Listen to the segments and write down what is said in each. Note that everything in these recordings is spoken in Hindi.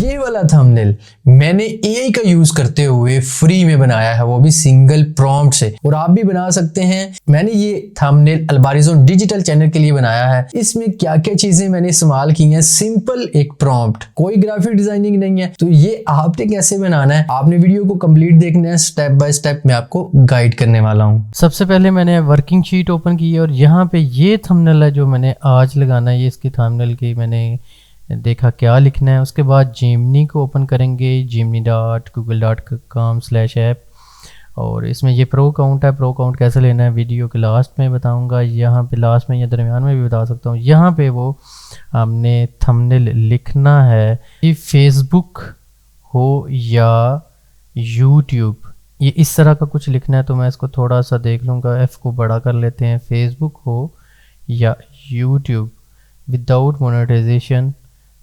ये वाला थंबनेल मैंने एआई का यूज करते हुए फ्री में बनाया है, वो भी सिंगल प्रॉम्प्ट से, और आप भी बना सकते हैं। मैंने ये थंबनेल अल्बारिज़ोन डिजिटल चैनल के लिए बनाया है। इसमें क्या क्या चीजें मैंने इस्तेमाल की हैं, सिंपल एक प्रॉम्प्ट, कोई ग्राफिक डिजाइनिंग नहीं है। तो ये आपने कैसे बनाना है, आपने वीडियो को कंप्लीट देखना है, स्टेप बाय स्टेप मैं आपको गाइड करने वाला हूँ। सबसे पहले मैंने वर्किंग शीट ओपन की है और यहाँ पे ये थंबनेल है जो मैंने आज लगाना है। ये इसकी थंबनेल की मैंने देखा क्या लिखना है। उसके बाद जिमनी को ओपन करेंगे, jimny.google.com/app, और इसमें ये प्रो अकाउंट है। प्रो अकाउंट कैसे लेना है वीडियो के लास्ट में बताऊंगा, यहाँ पे लास्ट में या दरमियान में भी बता सकता हूँ। यहाँ पे वो हमने थंबनेल लिखना है कि फेसबुक हो या यूट्यूब, ये इस तरह का कुछ लिखना है। तो मैं इसको थोड़ा सा देख लूँगा, एफ़ को बड़ा कर लेते हैं। फेसबुक हो या यूट्यूब विदाउट मोनेटाइजेशन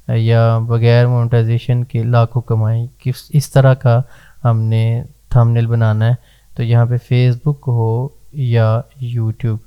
या बगैर मोनेटाइजेशन के लाखों कमाई, किस इस तरह का हमने थंबनेल बनाना है। तो यहाँ पे फेसबुक हो या यूट्यूब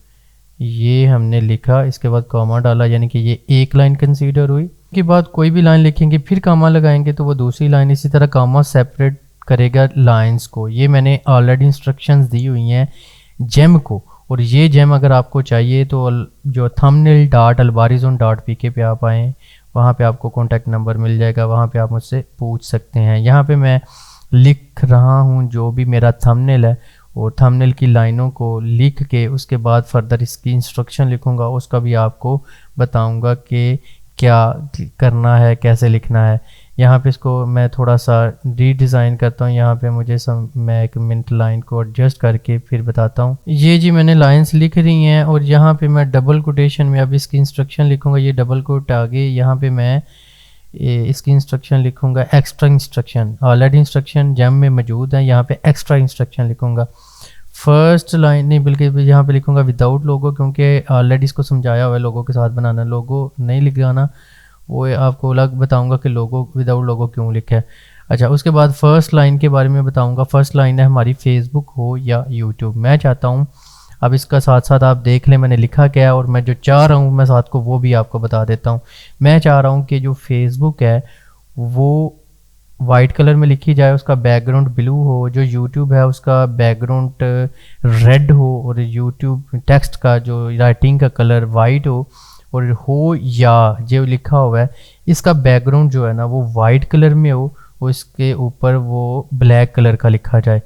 ये हमने लिखा, इसके बाद कॉमा डाला, यानी कि ये एक लाइन कंसीडर हुई। के बाद कोई भी लाइन लिखेंगे फिर कॉमा लगाएंगे तो वो दूसरी लाइन, इसी तरह कॉमा सेपरेट करेगा लाइंस को। ये मैंने ऑलरेडी इंस्ट्रक्शंस दी हुई हैं जेम को, और ये जेम अगर आपको चाहिए तो जो thumbnail.albarizon.pk पे आप आएँ, वहाँ पे आपको कॉन्टैक्ट नंबर मिल जाएगा, वहाँ पे आप मुझसे पूछ सकते हैं। यहाँ पे मैं लिख रहा हूँ जो भी मेरा थंबनेल है, और थंबनेल की लाइनों को लिख के उसके बाद फर्दर इसकी इंस्ट्रक्शन लिखूँगा, उसका भी आपको बताऊँगा कि क्या करना है, कैसे लिखना है। यहाँ पे इसको मैं थोड़ा सा रीडिज़ाइन करता हूँ। यहाँ पे मुझे मैं 1 मिनट लाइन को एडजस्ट करके फिर बताता हूँ। ये जी मैंने लाइंस लिख रही हैं, और यहाँ पे मैं डबल कोटेशन में अब इसकी इंस्ट्रक्शन लिखूँगा। ये डबल कोट आगे, यहाँ पे मैं इसकी इंस्ट्रक्शन लिखूँगा extra instruction. Already instruction gem में मौजूद है, यहाँ पे एक्स्ट्रा इंस्ट्रक्शन लिखूँगा। फर्स्ट लाइन नहीं, बल्कि यहाँ पे लिखूँगा विदाउट लोगो, क्योंकि ऑलरेडी इसको समझाया हुआ है लोगो के साथ बनाना। लोगो नहीं लिखाना, वो आपको अलग बताऊंगा कि लोगो विदाउट लोगो क्यों लिखा है। अच्छा, उसके बाद फर्स्ट लाइन के बारे में बताऊंगा। फर्स्ट लाइन है हमारी फेसबुक हो या यूट्यूब। मैं चाहता हूं अब इसका साथ साथ आप देख लें मैंने लिखा क्या है, और मैं जो चाह रहा हूं मैं साथ को वो भी आपको बता देता हूं। मैं चाह रहा हूं कि जो फेसबुक है वो वाइट कलर में लिखी जाए, उसका बैकग्राउंड ब्लू हो। जो यूट्यूब है उसका बैकग्राउंड रेड हो, और यूट्यूब टेक्स्ट का जो राइटिंग का कलर वाइट हो या जो लिखा हुआ है इसका बैकग्राउंड जो है ना वो वाइट कलर में हो, उसके ऊपर वो ब्लैक कलर का लिखा जाए।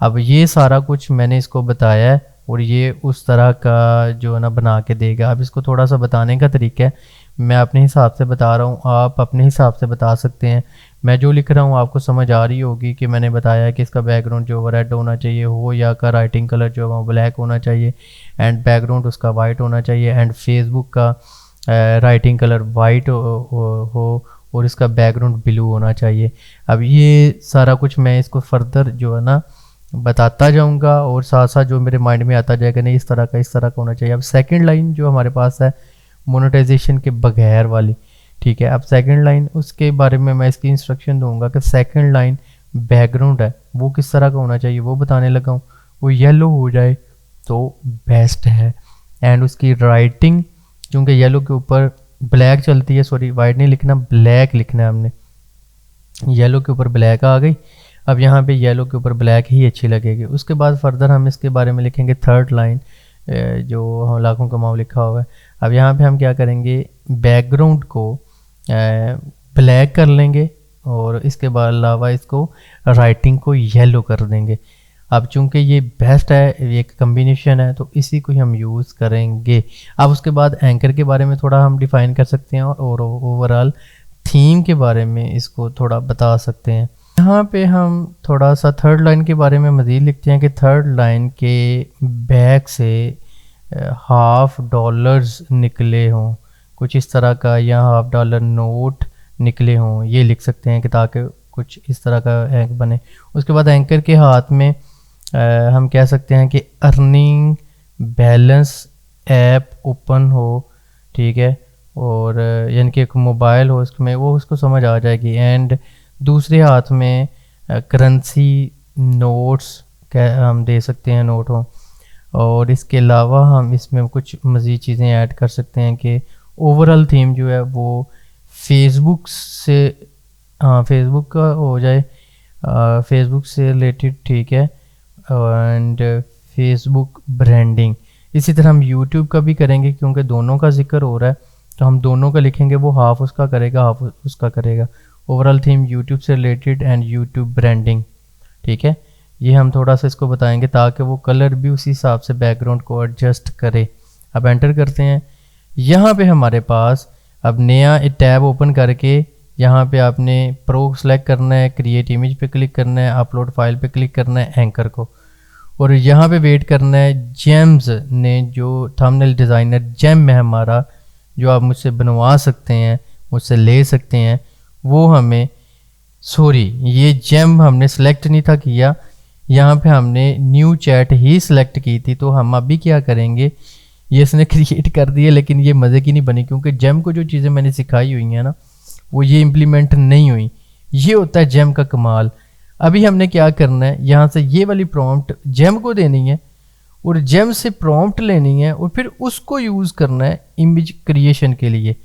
अब ये सारा कुछ मैंने इसको बताया है, और ये उस तरह का जो है ना बना के देगा। अब इसको थोड़ा सा बताने का तरीका है, मैं अपने हिसाब से बता रहा हूँ, आप अपने हिसाब से बता सकते हैं। मैं जो लिख रहा हूँ आपको समझ आ रही होगी कि मैंने बताया है कि इसका बैकग्राउंड जो रेड होना चाहिए, हो या का राइटिंग कलर जो है वो ब्लैक होना चाहिए, एंड बैकग्राउंड उसका वाइट होना चाहिए, एंड फेसबुक का राइटिंग कलर वाइट हो और इसका बैकग्राउंड ब्लू होना चाहिए। अब ये सारा कुछ मैं इसको फर्दर जो है ना बताता जाऊंगा, और साथ साथ जो मेरे माइंड में आता जाएगा नहीं इस तरह का होना चाहिए। अब सेकंड लाइन जो हमारे पास है मोनेटाइजेशन के बगैर वाली, ठीक है। अब सेकंड लाइन उसके बारे में मैं इसकी इंस्ट्रक्शन दूंगा कि सेकंड लाइन बैकग्राउंड है वो किस तरह का होना चाहिए वो बताने लगा हूँ। वो येलो हो जाए तो बेस्ट है, एंड उसकी राइटिंग क्योंकि येलो के ऊपर ब्लैक चलती है, सॉरी वाइट नहीं लिखना, ब्लैक लिखना है हमने। येलो के ऊपर ब्लैक आ गई, अब यहाँ पे येलो के ऊपर ब्लैक ही अच्छी लगेगी। उसके बाद फर्दर हम इसके बारे में लिखेंगे थर्ड लाइन जो लाखों कमाओ लिखा हुआ है। अब यहाँ पे हम क्या करेंगे, बैकग्राउंड को ब्लैक कर लेंगे, और इसके बाद अलावा इसको राइटिंग को येलो कर देंगे। अब चूंकि ये बेस्ट है, एक कम्बिनेशन है, तो इसी को हम यूज़ करेंगे। अब उसके बाद एंकर के बारे में थोड़ा हम डिफाइन कर सकते हैं, और ओवरऑल थीम के बारे में इसको थोड़ा बता सकते हैं। यहाँ पे हम थोड़ा सा थर्ड लाइन के बारे में मज़ीद लिखते हैं कि थर्ड लाइन के बैक से $50 निकले हों, कुछ इस तरह का, या $50 नोट निकले हों, ये लिख सकते हैं कि ताकि कुछ इस तरह का एंक बने। उसके बाद एंकर के हाथ में हम कह सकते हैं कि अर्निंग बैलेंस ऐप ओपन हो, ठीक है, और यानी कि एक मोबाइल हो उसमें, वो उसको समझ आ जाएगी। एंड दूसरे हाथ में करेंसी नोट्स हम दे सकते हैं, नोट हो। और इसके अलावा हम इसमें कुछ मज़ीद चीज़ें ऐड कर सकते हैं कि ओवरऑल थीम जो है वो फेसबुक से हाँ फेसबुक का हो जाए, फेसबुक से रिलेटेड, ठीक है, एंड फेसबुक ब्रांडिंग। इसी तरह हम यूट्यूब का भी करेंगे क्योंकि दोनों का जिक्र हो रहा है, तो हम दोनों का लिखेंगे, वो हाफ उसका करेगा हाफ उसका करेगा। ओवरऑल थीम यूट्यूब से रिलेटेड एंड यूट्यूब ब्रांडिंग, ठीक है। ये हम थोड़ा सा इसको बताएंगे ताकि वो कलर भी उसी हिसाब से बैकग्राउंड को एडजस्ट करे। अब एंटर करते हैं। यहाँ पे हमारे पास अब नया एक टैब ओपन करके यहाँ पे आपने प्रो सेलेक्ट करना है, क्रिएट इमेज पे क्लिक करना है, अपलोड फाइल पे क्लिक करना है, एंकर को, और यहाँ पे वेट करना है। जेम्स ने जो थंबनेल डिज़ाइनर जेम है हमारा, जो आप मुझसे बनवा सकते हैं, मुझसे ले सकते हैं, वो हमें, सॉरी ये जेम हमने सेलेक्ट नहीं था किया, यहाँ पे हमने न्यू चैट ही सिलेक्ट की थी। तो हम अभी क्या करेंगे, ये इसने क्रिएट कर दिए लेकिन ये मज़े की नहीं बनी क्योंकि जेम को जो चीज़ें मैंने सिखाई हुई हैं ना वो ये इम्प्लीमेंट नहीं हुई। ये होता है जेम का कमाल। अभी हमने क्या करना है, यहाँ से ये वाली प्रॉम्प्ट जेम को देनी है और जेम से प्रॉम्प्ट लेनी है और फिर उसको यूज़ करना है इमेज क्रिएशन के लिए।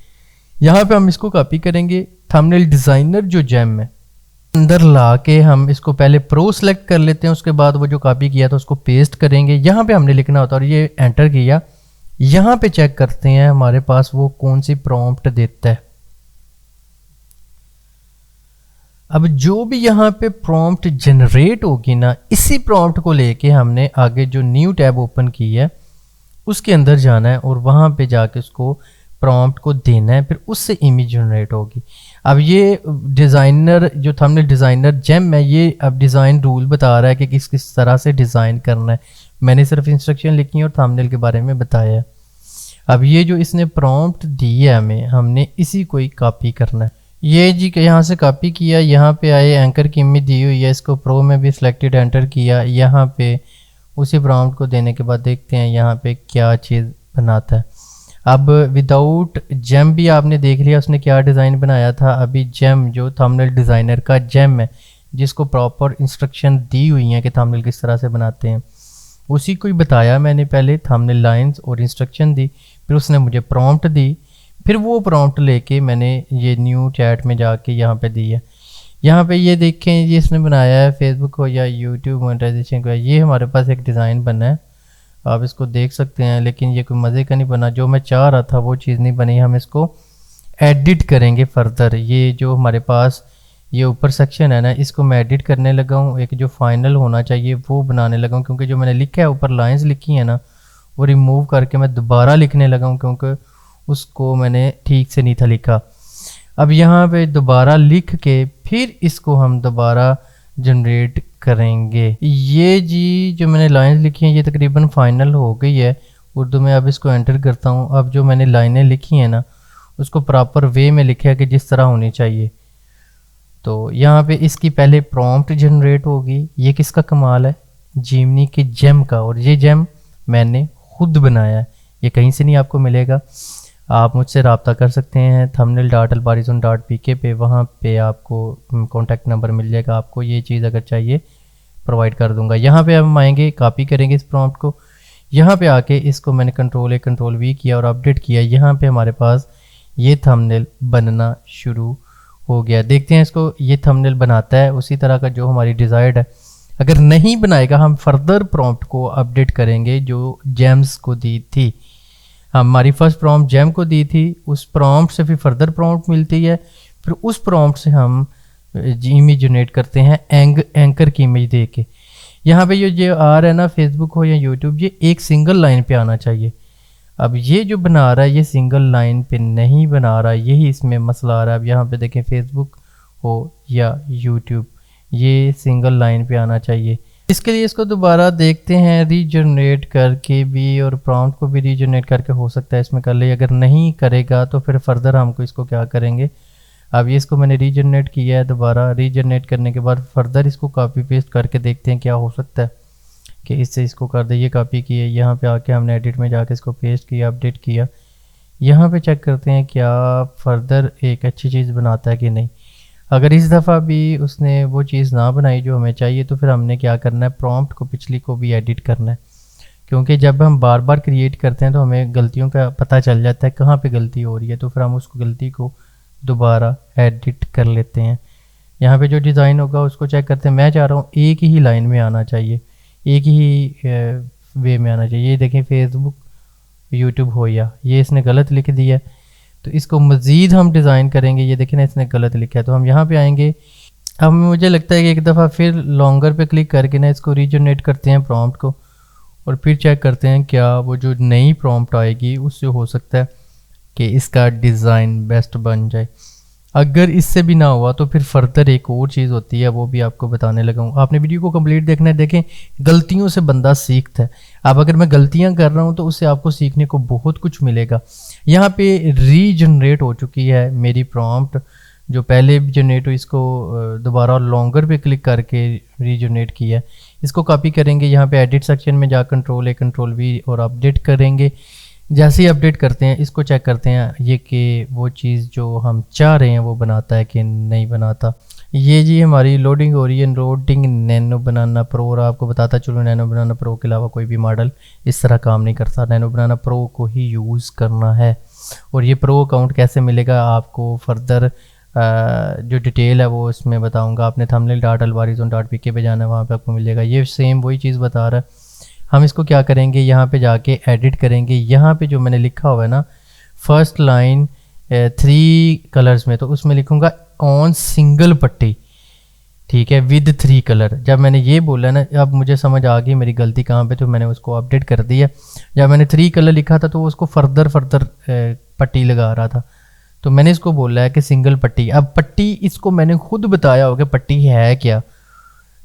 यहाँ पे हम इसको कॉपी करेंगे, थंबनेल डिज़ाइनर जो जेम है अंदर ला के हम इसको पहले प्रो सेलेक्ट कर लेते हैं, उसके बाद वो जो कॉपी किया था उसको पेस्ट करेंगे। यहाँ पे हमने लिखना होता है और ये एंटर किया। यहाँ पे चेक करते हैं हमारे पास वो कौन सी प्रॉम्प्ट देता है। अब जो भी यहाँ पे प्रॉम्प्ट जनरेट होगी ना, इसी प्रॉम्प्ट को लेके हमने आगे जो न्यू टैब ओपन की है उसके अंदर जाना है और वहाँ पे जाके उसको प्रॉम्प्ट को देना है, फिर उससे इमेज जनरेट होगी। अब ये डिज़ाइनर जो थंबनेल डिज़ाइनर जेम है, ये अब डिज़ाइन रूल बता रहा है कि किस किस तरह से डिज़ाइन करना है। मैंने सिर्फ इंस्ट्रक्शन लिखी है और थंबनेल के बारे में बताया है। अब ये जो इसने प्रॉम्प्ट दी है हमें, हमने इसी को ही कॉपी करना है। ये जी यहाँ से कॉपी किया, यहाँ पे आए, एंकर की इमेज दी हुई है, इसको प्रो में भी सिलेक्टेड एंटर किया। यहाँ पे उसी प्रॉम्प्ट को देने के बाद देखते हैं यहाँ पे क्या चीज़ बनाता है। अब विदाउट जेम भी आपने देख लिया उसने क्या डिज़ाइन बनाया था। अभी जेम जो थंबनेल डिज़ाइनर का जेम है, जिसको प्रॉपर इंस्ट्रक्शन दी हुई हैं कि थंबनेल किस तरह से बनाते हैं, उसी को ही बताया मैंने। पहले थंबनेल लाइंस और इंस्ट्रक्शन दी, फिर उसने मुझे प्रॉम्प्ट दी, फिर वो प्रॉम्प्ट लेके मैंने ये न्यू चैट में जाके यहाँ पे दी है। यहाँ पे ये देखें, ये इसने बनाया है फेसबुक को या यूट्यूब मोनेटाइजेशन को। ये हमारे पास एक डिज़ाइन बना है, आप इसको देख सकते हैं, लेकिन ये कोई मज़े का नहीं बना। जो मैं चाह रहा था वो चीज़ नहीं बनी। हम इसको एडिट करेंगे फर्दर। ये जो हमारे पास ये ऊपर सेक्शन है ना, इसको मैं एडिट करने लगा हूँ। एक जो फाइनल होना चाहिए वो बनाने लगा हूँ, क्योंकि जो मैंने लिखा है ऊपर लाइंस लिखी है ना, वो रिमूव करके मैं दोबारा लिखने लगा हूँ क्योंकि उसको मैंने ठीक से नहीं था लिखा। अब यहाँ पे दोबारा लिख के फिर इसको हम दोबारा जनरेट करेंगे। ये जी जो मैंने लाइंस लिखी हैं ये तकरीबन फाइनल हो गई है उर्दू में। अब इसको एंटर करता हूँ। अब जो मैंने लाइनें लिखी हैं ना, उसको प्रॉपर वे में लिखा है कि जिस तरह होनी चाहिए। तो यहाँ पे इसकी पहले प्रॉम्प्ट जनरेट होगी। ये किसका कमाल है, जिमनी के जेम का, और ये जेम मैंने खुद बनाया है, ये कहीं से नहीं आपको मिलेगा। आप मुझसे रब्ता कर सकते हैं thumbnail.albarizon.pk पे, वहाँ पे आपको कॉन्टैक्ट नंबर मिल जाएगा। आपको ये चीज़ अगर चाहिए प्रोवाइड कर दूंगा। यहाँ पे हम आएंगे, कॉपी करेंगे इस प्रॉम्प्ट को। यहाँ पे आके इसको मैंने कंट्रोल कंट्रोल वी किया और अपडेट किया। यहाँ पे हमारे पास ये थंबनेल बनना शुरू हो गया। देखते हैं इसको ये थंबनेल बनाता है उसी तरह का जो हमारी डिज़ायर्ड है। अगर नहीं बनाएगा हम फर्दर प्रॉम्प्ट को अपडेट करेंगे जो जेम्स को दी थी। हमारी फर्स्ट प्रॉम्प्ट जेम को दी थी, उस प्रॉम्प्ट से फिर फर्दर प्रॉम्प्ट मिलती है, फिर उस प्रॉम्प्ट से हम इमेज जनरेट करते हैं एंकर की इमेज दे के। यहाँ पे ये आ रहा है ना, फेसबुक हो या यूट्यूब, ये एक सिंगल लाइन पे आना चाहिए। अब ये जो बना रहा है ये सिंगल लाइन पे नहीं बना रहा, यही इसमें मसला आ रहा है। अब यहाँ पे देखें फेसबुक हो या यूट्यूब, ये सिंगल लाइन पे आना चाहिए। इसके लिए इसको दोबारा देखते हैं रीजनरेट करके भी, और प्रॉम्प्ट को भी रीजनरेट करके हो सकता है इसमें कर ले। अगर नहीं करेगा तो फिर फर्दर हमको इसको क्या करेंगे, अब ये इसको मैंने रीजनरेट किया है। दोबारा रीजनरेट करने के बाद फर्दर इसको कॉपी पेस्ट करके देखते हैं क्या हो सकता है कि इससे इसको कर दे। ये कॉपी किए, यहाँ पे आके हमने एडिट में जाके इसको पेस्ट किया, अपडेट किया। यहाँ पे चेक करते हैं क्या फर्दर एक अच्छी चीज़ बनाता है कि नहीं। अगर इस दफ़ा भी उसने वो चीज़ ना बनाई जो हमें चाहिए, तो फिर हमने क्या करना है, प्रॉम्प्ट को पिछली को भी एडिट करना है। क्योंकि जब हम बार बार क्रिएट करते हैं तो हमें गलतियों का पता चल जाता है कहाँ पे गलती हो रही है, तो फिर हम उसको गलती को दोबारा एडिट कर लेते हैं। यहाँ पे जो डिज़ाइन होगा उसको चेक करते हैं। मैं चाह रहा हूँ एक ही लाइन में आना चाहिए, एक ही वे में आना चाहिए। ये देखें फेसबुक यूट्यूब हो या, ये इसने गलत लिख दिया, तो इसको मज़ीद हम डिज़ाइन करेंगे। ये देखें ना इसने गलत लिखा है, तो हम यहाँ पे आएंगे। अब मुझे लगता है कि एक दफ़ा फिर लॉन्गर पे क्लिक करके ना इसको रीजनरेट करते हैं प्रॉम्प्ट को, और फिर चेक करते हैं क्या वो जो नई प्रॉम्प्ट आएगी उससे हो सकता है कि इसका डिज़ाइन बेस्ट बन जाए। अगर इससे भी ना हुआ तो फिर फर्दर एक और चीज़ होती है, वो भी आपको बताने लगा हूँ। आपने वीडियो को कंप्लीट देखना है। देखें गलतियों से बंदा सीखता है। अब अगर मैं गलतियाँ कर रहा हूँ तो उससे आपको सीखने को बहुत कुछ मिलेगा। यहाँ पे रीजनरेट हो चुकी है मेरी प्रॉम्प्ट, जो पहले जनरेट हुई, इसको दोबारा लॉन्गर पे क्लिक करके रीजनरेट किया है। इसको कॉपी करेंगे, यहाँ पे एडिट सेक्शन में जा कंट्रोल A कंट्रोल V और अपडेट करेंगे। जैसे ही अपडेट करते हैं इसको चेक करते हैं ये कि वो चीज़ जो हम चाह रहे हैं वो बनाता है कि नहीं बनाता। ये जी हमारी लोडिंग हो रही है, लोडिंग नैनो बनाना प्रो। और आपको बताता चलो नैनो बनाना प्रो के अलावा कोई भी मॉडल इस तरह काम नहीं करता, नैनो बनाना प्रो को ही यूज़ करना है। और ये प्रो अकाउंट कैसे मिलेगा आपको फर्दर जो डिटेल है वो इसमें बताऊंगा। आपने thumbnail.alvarizon.pk पे जाना है, वहाँ पे आपको मिलेगा। ये सेम वही चीज़ बता रहा है। हम इसको क्या करेंगे, यहाँ पे जाके एडिट करेंगे। यहाँ पे जो मैंने लिखा हुआ है ना फर्स्ट लाइन 3 कलर्स में, तो उसमें लिखूँगा ऑन सिंगल पट्टी, ठीक है, विद 3 कलर। जब मैंने ये बोला ना, अब मुझे समझ आ गई मेरी गलती कहाँ पे, तो मैंने उसको अपडेट कर दिया। जब मैंने 3 कलर लिखा था तो वो उसको फर्दर पट्टी लगा रहा था, तो मैंने इसको बोला है कि सिंगल पट्टी। अब पट्टी इसको मैंने खुद बताया होगा पट्टी है क्या।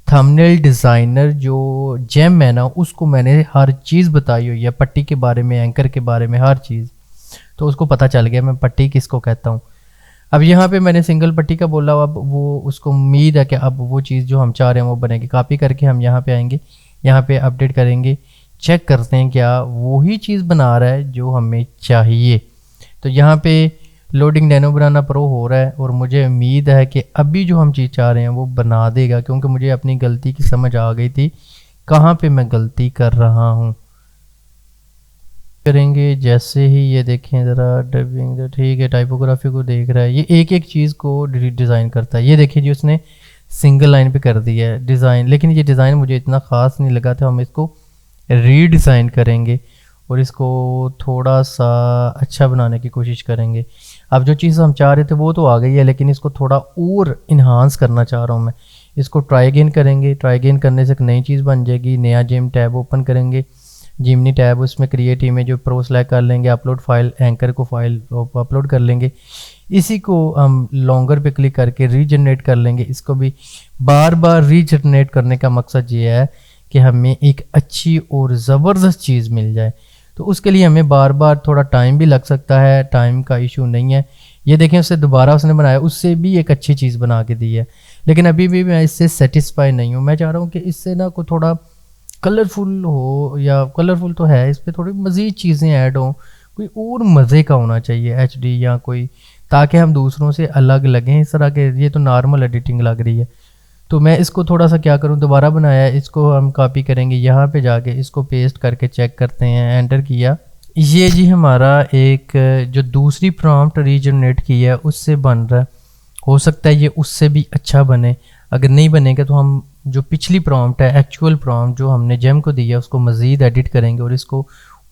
थंबनेल डिज़ाइनर जो जेम है ना उसको मैंने हर चीज़ बताई हुई है, पट्टी के बारे में, एंकर के बारे में, हर चीज़, तो उसको पता चल गया मैं पट्टी किसको कहता हूँ। अब यहाँ पे मैंने सिंगल पट्टी का बोला, अब वो उसको उम्मीद है कि अब वो चीज़ जो हम चाह रहे हैं वो बनेगी। कॉपी करके हम यहाँ पे आएंगे, यहाँ पे अपडेट करेंगे, चेक करते हैं क्या वही चीज़ बना रहा है जो हमें चाहिए। तो यहाँ पे लोडिंग नैनो बनाना प्रो हो रहा है और मुझे उम्मीद है कि अभी जो हम चीज़ चाह रहे हैं वो बना देगा, क्योंकि मुझे अपनी गलती की समझ आ गई थी कहाँ पे मैं गलती कर रहा हूँ। करेंगे जैसे ही ये देखें ज़रा डबिंग, ठीक है, टाइपोग्राफी को देख रहा है, ये एक एक चीज़ को डिज़ाइन करता है। ये देखिए जी उसने सिंगल लाइन पे कर दिया है डिज़ाइन, लेकिन ये डिज़ाइन मुझे इतना ख़ास नहीं लगा था। हम इसको रीडिज़ाइन करेंगे और इसको थोड़ा सा अच्छा बनाने की कोशिश करेंगे। अब जो चीज़ हम चाह रहे थे वो तो आ गई है, लेकिन इसको थोड़ा और इन्हांस करना चाह रहा हूँ मैं। इसको ट्राई अगेन करेंगे, ट्राई अगेन करने से एक नई चीज़ बन जाएगी। नया जिम टैब ओपन करेंगे, जिमनी टैब, उसमें क्रिएट इमेज जो प्रो सेलेक्ट कर लेंगे, अपलोड फाइल, एंकर को फाइल अपलोड कर लेंगे। इसी को हम लॉन्गर पे क्लिक करके रीजनरेट कर लेंगे। इसको भी बार बार रीजनरेट करने का मकसद ये है कि हमें एक अच्छी और ज़बरदस्त चीज़ मिल जाए। तो उसके लिए हमें बार बार थोड़ा टाइम भी लग सकता है, टाइम का इशू नहीं है। ये देखें उससे दोबारा उसने बनाया, उससे भी एक अच्छी चीज़ बना के दी है, लेकिन अभी भी मैं इससे सेटिस्फाई नहीं हूँ। मैं चाह रहा हूँ कि इससे ना कोई थोड़ा कलरफुल हो, या कलरफुल तो है, इस पर थोड़ी मज़ीद चीज़ें ऐड हों, कोई और मज़े का होना चाहिए HD या कोई, ताकि हम दूसरों से अलग लगें। इस तरह के ये तो नॉर्मल एडिटिंग लग रही है। तो मैं इसको थोड़ा सा क्या करूं, दोबारा बनाया है, इसको हम कॉपी करेंगे, यहाँ पे जाके इसको पेस्ट करके चेक करते हैं। एंटर किया, ये जी हमारा एक जो दूसरी प्रॉम्प्ट रीजनरेट की है उससे बन रहा है। हो सकता है ये उससे भी अच्छा बने। अगर नहीं बनेगा तो हम जो पिछली प्रॉम्प्ट है, एक्चुअल प्रॉम्प्ट जो हमने जेम को दी है, उसको मज़ीद एडिट करेंगे और इसको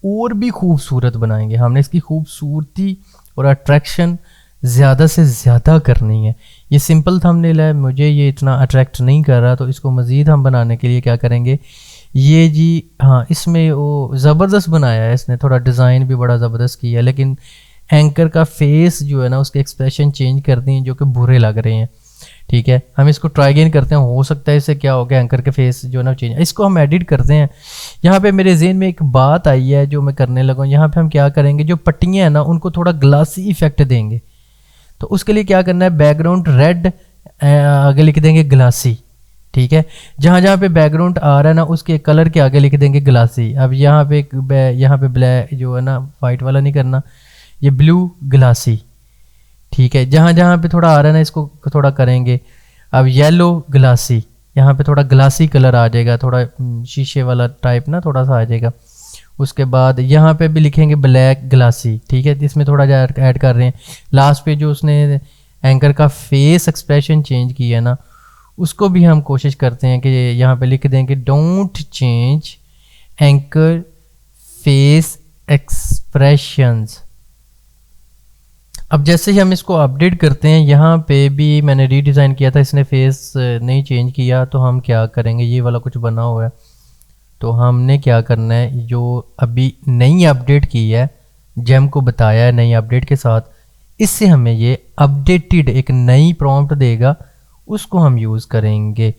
और भी खूबसूरत बनाएंगे। हमने इसकी खूबसूरती और अट्रैक्शन ज़्यादा से ज़्यादा करनी है। ये सिंपल थंबनेल है, मुझे ये इतना अट्रैक्ट नहीं कर रहा, तो इसको मज़ीद हम बनाने के लिए क्या करेंगे, ये जी हाँ इसमें वो ज़बरदस्त बनाया है इसने, थोड़ा डिज़ाइन भी बड़ा ज़बरदस्त किया है, लेकिन एंकर का फेस जो है ना उसके एक्सप्रेशन चेंज कर दिए जो कि बुरे लग रहे हैं। ठीक है, हम इसको ट्राई अगेन करते हैं, हो सकता है इससे क्या हो गया, एंकर के फेस जो है ना चेंज। इसको हम एडिट करते हैं। यहाँ पे मेरे जहन में एक बात आई है जो मैं करने लगा हूँ। यहाँ पे हम क्या करेंगे, जो पट्टियाँ हैं ना उनको थोड़ा ग्लासी इफेक्ट देंगे। तो उसके लिए क्या करना है, बैकग्राउंड रेड, आगे लिख देंगे ग्लासी। ठीक है, जहाँ जहाँ पे बैकग्राउंड आ रहा है ना उसके कलर के आगे लिख देंगे ग्लासी। अब यहाँ पे ब्लैक जो है ना वाइट वाला नहीं करना, ये ब्लू ग्लासी। ठीक है, जहाँ जहाँ पे थोड़ा आ रहा है ना इसको थोड़ा करेंगे। अब येलो ग्लासी, यहाँ पे थोड़ा ग्लासी कलर आ जाएगा, थोड़ा शीशे वाला टाइप ना थोड़ा सा आ जाएगा। उसके बाद यहाँ पे भी लिखेंगे ब्लैक ग्लासी। ठीक है, इसमें थोड़ा ऐड कर रहे हैं। लास्ट पे जो उसने एंकर का फेस एक्सप्रेशन चेंज किया है ना, उसको भी हम कोशिश करते हैं कि यहाँ पे लिख दें कि don't change anchor face expressions. अब जैसे ही हम इसको अपडेट करते हैं, यहाँ पे भी मैंने रीडिज़ाइन किया था, इसने फेस नहीं चेंज किया, तो हम क्या करेंगे, ये वाला कुछ बना हुआ है, तो हमने क्या करना है, जो अभी नई अपडेट की है, जेम को बताया है नई अपडेट के साथ, इससे हमें ये अपडेटेड एक नई प्रॉम्प्ट देगा, उसको हम यूज़ करेंगे।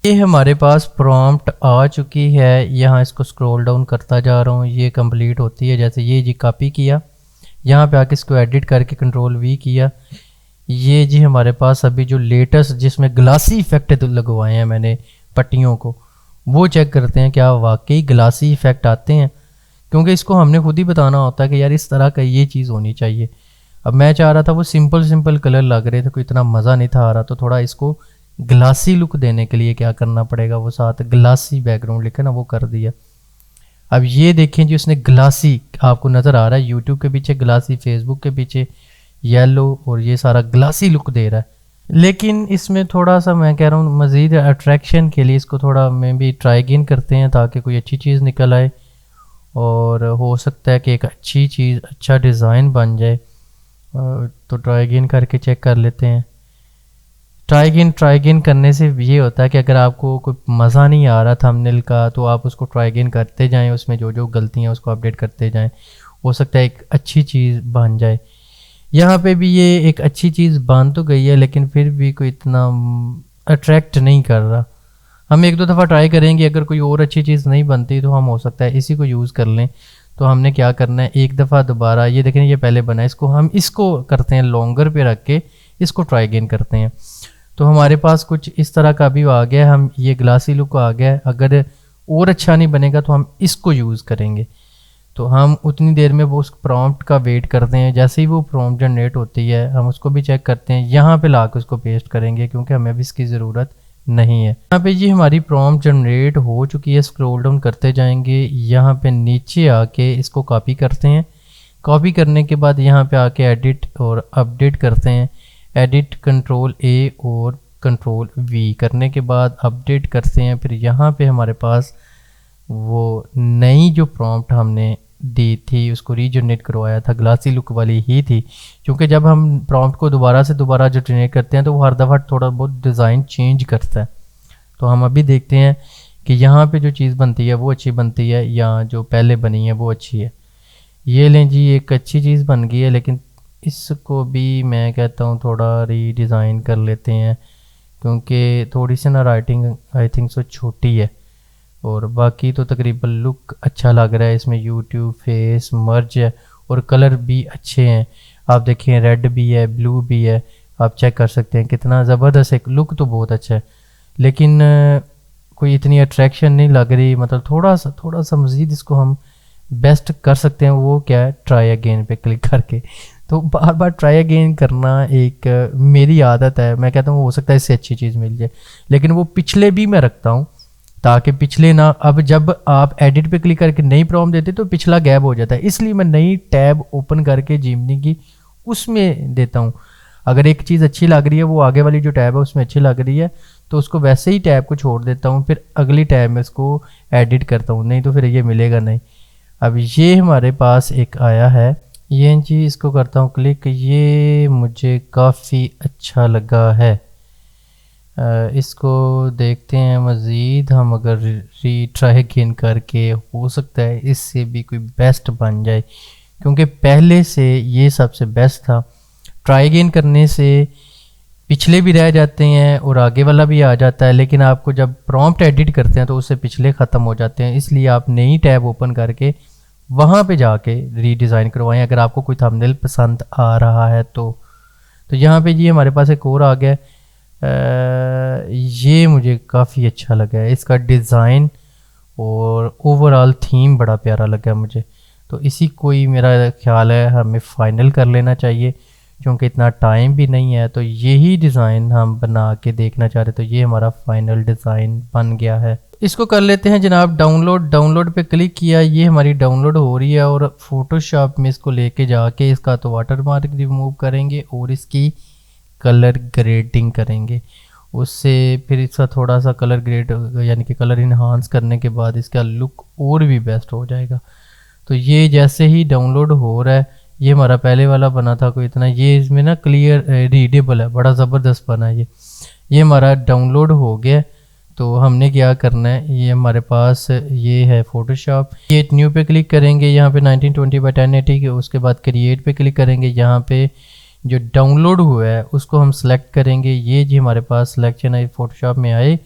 ये हमारे पास प्रॉम्प्ट आ चुकी है, यहाँ इसको स्क्रॉल डाउन करता जा रहा हूँ, ये कंप्लीट होती है। जैसे ये जी कॉपी किया, यहाँ पे आके इसको एडिट करके Ctrl+V किया, ये जी हमारे पास अभी जो लेटेस्ट जिसमें ग्लासी इफेक्ट लगवाए हैं मैंने पट्टियों को, वो चेक करते हैं क्या वाकई ग्लासी इफेक्ट आते हैं, क्योंकि इसको हमने खुद ही बताना होता है कि यार इस तरह का ये चीज़ होनी चाहिए। अब मैं चाह रहा था वो सिंपल कलर लग रहे थे, कोई इतना मज़ा नहीं था आ रहा, तो थोड़ा इसको ग्लासी लुक देने के लिए क्या करना पड़ेगा, वो साथ ग्लासी बैकग्राउंड लिखा ना, वो कर दिया। अब ये देखें जी, उसने ग्लासी आपको नज़र आ रहा है, यूट्यूब के पीछे ग्लासी, फेसबुक के पीछे येलो, और ये सारा ग्लासी लुक दे रहा है। लेकिन इसमें थोड़ा सा मैं कह रहा हूँ मज़ीद अट्रैक्शन के लिए इसको थोड़ा में भी ट्राई अगेन करते हैं, ताकि कोई अच्छी चीज़ निकल आए, और हो सकता है कि एक अच्छी चीज़, अच्छा डिज़ाइन बन जाए। तो ट्राई अगेन करके चेक कर लेते हैं। ट्राई अगेन करने से ये होता है कि अगर आपको कोई मज़ा नहीं आ रहा थंबनेल का, तो आप उसको ट्राई अगेन करते जाएं, उसमें जो जो गलतियाँ उसको अपडेट करते जाएं, हो सकता है एक अच्छी चीज़ बन जाए। यहाँ पे भी ये एक अच्छी चीज़ बन तो गई है, लेकिन फिर भी कोई इतना अट्रैक्ट नहीं कर रहा। हम एक दो दफ़ा ट्राई करेंगे, अगर कोई और अच्छी चीज़ नहीं बनती तो हम हो सकता है इसी को यूज़ कर लें। तो हमने क्या करना है, एक दफ़ा दोबारा, ये देखें ये पहले बना है, इसको करते हैं लॉन्गर पे रख के, इसको ट्राई अगेन करते हैं। तो हमारे पास कुछ इस तरह का भी आ गया, हम ये ग्लासी लुक आ गया है। अगर और अच्छा नहीं बनेगा तो हम इसको यूज़ करेंगे। तो हम उतनी देर में वो उस प्रॉम्प्ट का वेट करते हैं, जैसे ही वो प्रॉम्प्ट जनरेट होती है हम उसको भी चेक करते हैं, यहाँ पे ला के उसको पेस्ट करेंगे, क्योंकि हमें अभी इसकी ज़रूरत नहीं है। यहाँ पे जी हमारी प्रॉम्प्ट जनरेट हो चुकी है, स्क्रॉल डाउन करते जाएंगे, यहाँ पे नीचे आके इसको कॉपी करते हैं। कॉपी करने के बाद यहाँ पे आके एडिट और अपडेट करते हैं। एडिट Ctrl+A और Ctrl+V करने के बाद अपडेट करते हैं। फिर यहाँ पे हमारे पास वो नई जो प्रॉम्प्ट हमने दी थी, उसको रीजनरेट करवाया था, ग्लासी लुक वाली ही थी, क्योंकि जब हम प्रॉम्प्ट को दोबारा से दोबारा जो जनरेट करते हैं तो वो हर दफ़ा थोड़ा बहुत डिज़ाइन चेंज करता है। तो हम अभी देखते हैं कि यहाँ पे जो चीज़ बनती है वो अच्छी बनती है, या जो पहले बनी है वो अच्छी है। ये लें जी, एक अच्छी चीज़ बन गई है, लेकिन इसको भी मैं कहता हूँ थोड़ा रीडिज़ाइन कर लेते हैं, क्योंकि थोड़ी सी ना राइटिंग आई थिंक सो छोटी है, और बाकी तो तकरीबन लुक अच्छा लग रहा है। इसमें यूट्यूब फेस मर्ज है, और कलर भी अच्छे हैं। आप देखिए रेड भी है, ब्लू भी है, आप चेक कर सकते हैं कितना ज़बरदस्त है। लुक तो बहुत अच्छा है, लेकिन कोई इतनी अट्रैक्शन नहीं लग रही। मतलब थोड़ा सा मज़ीद इसको हम बेस्ट कर सकते हैं। वो क्या है, ट्राई अगेन पे क्लिक करके, तो बार बार ट्राई अगेन करना एक मेरी आदत है। मैं कहता हूँ हो सकता है इससे अच्छी चीज़ मिल जाए, लेकिन वो पिछले भी मैं रखता हूँ, ताकि पिछले ना, अब जब आप एडिट पे क्लिक करके नई प्रॉम्प्ट देते तो पिछला गैप हो जाता है, इसलिए मैं नई टैब ओपन करके जिमनी की उसमें देता हूँ। अगर एक चीज़ अच्छी लग रही है, वो आगे वाली जो टैब है उसमें अच्छी लग रही है, तो उसको वैसे ही टैब को छोड़ देता हूँ, फिर अगली टैब में उसको एडिट करता हूँ, नहीं तो फिर ये मिलेगा नहीं। अब ये हमारे पास एक आया है, ये जी इसको करता हूँ क्लिक, ये मुझे काफ़ी अच्छा लगा है। इसको देखते हैं मज़ीद, हम अगर रीट्राई अगेन करके हो सकता है इससे भी कोई बेस्ट बन जाए, क्योंकि पहले से ये सबसे बेस्ट था। ट्राई अगेन करने से पिछले भी रह जाते हैं और आगे वाला भी आ जाता है, लेकिन आपको जब प्रॉम्प्ट एडिट करते हैं तो उससे पिछले ख़त्म हो जाते हैं। इसलिए आप नई टैब ओपन करके वहाँ पे जाके रीडिज़ाइन करवाएं, अगर आपको कोई थंबनेल पसंद आ रहा है तो यहाँ पे ये हमारे पास एक और आ गया। ये मुझे काफ़ी अच्छा लगा है, इसका डिज़ाइन और ओवरऑल थीम बड़ा प्यारा लगा मुझे। तो इसी को ही मेरा ख्याल है हमें फ़ाइनल कर लेना चाहिए, क्योंकि इतना टाइम भी नहीं है। तो यही डिज़ाइन हम बना के देखना चाह रहे, तो ये हमारा फाइनल डिज़ाइन बन गया है। इसको कर लेते हैं जनाब डाउनलोड पे क्लिक किया, ये हमारी डाउनलोड हो रही है, और फोटोशॉप में इसको लेके जाके इसका तो वाटरमार्क रिमूव करेंगे और इसकी कलर ग्रेडिंग करेंगे। उससे फिर इसका थोड़ा सा कलर ग्रेड यानी कि कलर इन्हांस करने के बाद इसका लुक और भी बेस्ट हो जाएगा। तो ये जैसे ही डाउनलोड हो रहा है, ये हमारा पहले वाला बना था कोई इतना, ये इसमें ना क्लियर रीडेबल है, बड़ा ज़बरदस्त बना है ये हमारा डाउनलोड हो गया। तो हमने क्या करना है, ये हमारे पास ये है फोटोशॉप, ये न्यू पे क्लिक करेंगे, यहाँ पे 1920x1080 के, उसके बाद क्रिएट पे क्लिक करेंगे। यहाँ पे जो डाउनलोड हुआ है उसको हम सेलेक्ट करेंगे। ये जी हमारे पास सिलेक्शन है फोटोशॉप में आए,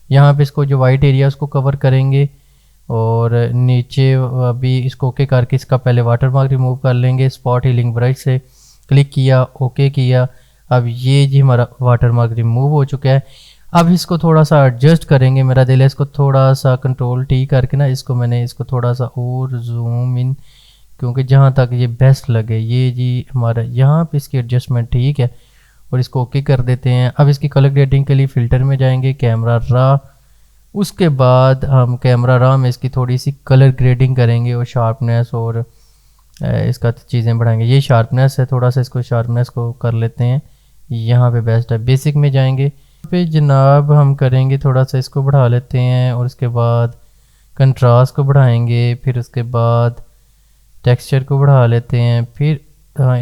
यहाँ पे इसको जो वाइट एरिया उसको कवर करेंगे और नीचे अभी इसको ओके करके इसका पहले वाटरमार्क रिमूव कर लेंगे। स्पॉट हीलिंग ब्रश से क्लिक किया, ओके किया। अब ये जी हमारा वाटरमार्क रिमूव हो चुका है। अब इसको थोड़ा सा एडजस्ट करेंगे, मेरा दिल है इसको थोड़ा सा कंट्रोल टी करके ना इसको थोड़ा सा और जूम इन, क्योंकि जहाँ तक ये बेस्ट लगे। ये जी हमारा यहाँ पे इसकी एडजस्टमेंट ठीक है और इसको ओके कर देते हैं। अब इसकी कलर ग्रेडिंग के लिए फ़िल्टर में जाएंगे, कैमरा रा, उसके बाद हम कैमरा रा में इसकी थोड़ी सी कलर ग्रेडिंग करेंगे और शार्पनेस और इसका चीज़ें बढ़ाएंगे। ये शार्पनेस है, थोड़ा सा इसको शार्पनेस को कर लेते हैं, यहाँ पे बेस्ट है। बेसिक में जाएंगे पे जनाब हम करेंगे थोड़ा सा इसको बढ़ा लेते हैं और उसके बाद कंट्रास्ट को बढ़ाएंगे, फिर उसके बाद टेक्सचर को बढ़ा लेते हैं, फिर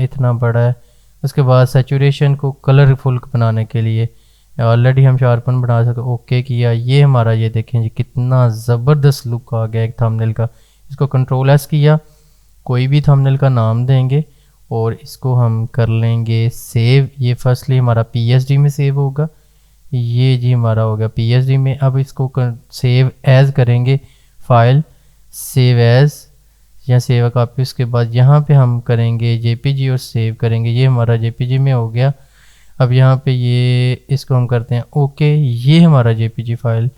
इतना बड़ा है। उसके बाद सैचुरेशन को कलरफुल बनाने के लिए ऑलरेडी हम शार्पन बढ़ा सके, ओके किया। ये हमारा ये देखें जी कितना ज़बरदस्त लुक आ गया एक थंबनेल का। इसको कंट्रोल एस किया, कोई भी थंबनेल का नाम देंगे और इसको हम कर लेंगे सेव। ये फर्स्टली हमारा पीएसडी में सेव होगा, ये जी हमारा हो गया पीएसडी में। अब इसको सेव एज करेंगे, फाइल सेव एज या सेव कॉपी, उसके बाद यहाँ पे हम करेंगे जेपीजी और सेव करेंगे। ये हमारा जेपीजी में हो गया। अब यहाँ पे ये इसको हम करते हैं ओके, ये हमारा जेपीजी फाइल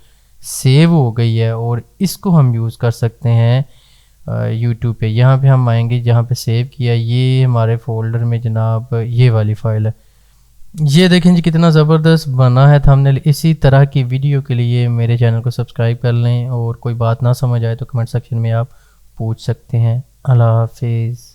सेव हो गई है और इसको हम यूज़ कर सकते हैं यूट्यूब पे। यहाँ पे हम आएंगे जहाँ पे सेव किया, ये हमारे फोल्डर में जनाब ये वाली फ़ाइल है। ये देखें जी कितना ज़बरदस्त बना है थंबनेल। इसी तरह की वीडियो के लिए मेरे चैनल को सब्सक्राइब कर लें और कोई बात ना समझ आए तो कमेंट सेक्शन में आप पूछ सकते हैं। अल्लाह हाफिज़।